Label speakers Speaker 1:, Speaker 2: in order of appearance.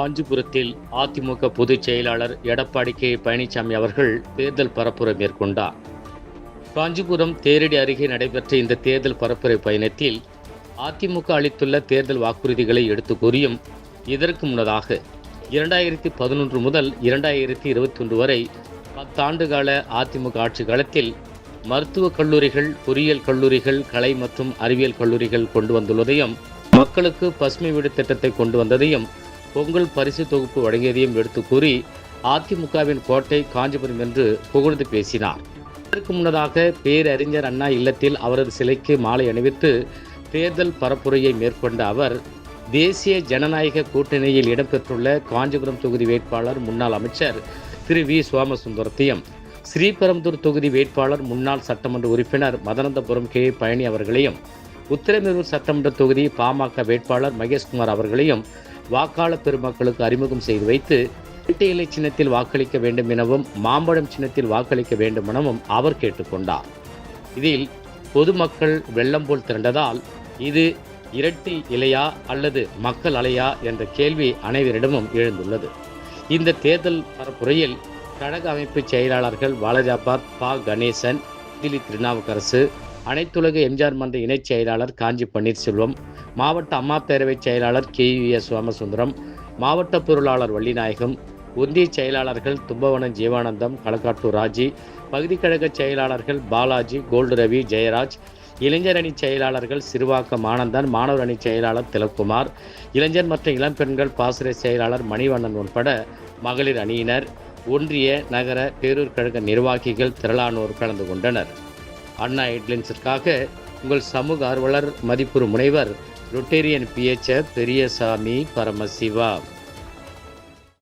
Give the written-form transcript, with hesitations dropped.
Speaker 1: காஞ்சிபுரத்தில் அதிமுக பொதுச் செயலாளர் எடப்பாடி கே பழனிசாமி அவர்கள் தேர்தல் பரப்புரை மேற்கொண்டார். காஞ்சிபுரம் தேரடி அருகே நடைபெற்ற இந்த தேர்தல் பரப்புரை பயணத்தில் அதிமுக அளித்துள்ள தேர்தல் வாக்குறுதிகளை எடுத்து கூறியும், இதற்கு முன்னதாக 2011 முதல் 2021 வரை 10 ஆண்டுகால அதிமுக ஆட்சி காலத்தில் மருத்துவக் கல்லூரிகள், பொறியியல் கல்லூரிகள், கலை மற்றும் அறிவியல் கல்லூரிகள் கொண்டு வந்துள்ளதையும், மக்களுக்கு பசுமை வீடு திட்டத்தை கொண்டு வந்ததையும், பொங்கல் பரிசு தொகுப்பு வழங்கியதையும் எடுத்து கூறி அதிமுகவின் கோட்டை காஞ்சிபுரம் என்று புகழ்ந்து பேசினார். இதற்கு முன்னதாக பேரறிஞர் அண்ணா இல்லத்தில் அவரது சிலைக்கு மாலை அணிவித்து தேர்தல் பரப்புரையை மேற்கொண்ட அவர், தேசிய ஜனநாயக கூட்டணியில் இடம்பெற்றுள்ள காஞ்சிபுரம் தொகுதி வேட்பாளர் முன்னாள் அமைச்சர் திரு வி சோமசுந்தரத்தையும், ஸ்ரீபெரும்புதூர் தொகுதி வேட்பாளர் முன்னாள் சட்டமன்ற உறுப்பினர் மதனந்தபுரம் கே பழனி அவர்களையும், உத்திரமேரூர் சட்டமன்ற தொகுதி பாமக வேட்பாளர் மகேஷ்குமார் அவர்களையும் வாக்காளர் பெருமக்களுக்கு அறிமுகம் செய்து வைத்து இரட்டை இலை சின்னத்தில் வாக்களிக்க வேண்டும் எனவும், மாம்பழம் சின்னத்தில் வாக்களிக்க வேண்டும் எனவும் அவர் கேட்டுக்கொண்டார். இதில் பொதுமக்கள் வெள்ளம் போல் திரண்டதால் இது இரட்டை இலையா அல்லது மக்கள் அலையா என்ற கேள்வி அனைவரிடமும் எழுந்துள்ளது. இந்த தேர்தல் பரப்புரையில் கழக அமைப்பு செயலாளர்கள் வாலாஜாபாத் பா கணேசன், தில்லி திருநாவுக்கரசு, அனைத்துலக எம்ஜிஆர் மன்ற இணைச் செயலாளர் காஞ்சி பன்னீர்செல்வம், மாவட்ட அம்மா பேரவை செயலாளர் KUS சோமசுந்தரம், மாவட்ட பொருளாளர் வள்ளிநாயகம், ஒன்றிய செயலாளர்கள் தும்பவனம் ஜீவானந்தம், களக்காட்டூர் ராஜி, பகுதி கழக செயலாளர்கள் பாலாஜி, கோல்டு ரவி, ஜெயராஜ், இளைஞர் அணி செயலாளர்கள் சிறுவாக்கம் ஆனந்தன், மாணவர் அணி செயலாளர் திலக்குமார், இளைஞர் மற்றும் இளம்பெண்கள் பாசறை செயலாளர் மணிவண்ணன் உட்பட மகளிர் அணியினர், ஒன்றிய நகர பேரூர் கழக நிர்வாகிகள் திரளானோர் கலந்து கொண்டனர். அண்ணா ஹெட்லைன்ஸிற்காக உங்கள் சமூக ஆர்வலர் மதிப்புறு முனைவர் ரொட்டேரியன் PH பெரியசாமி பரமசிவா.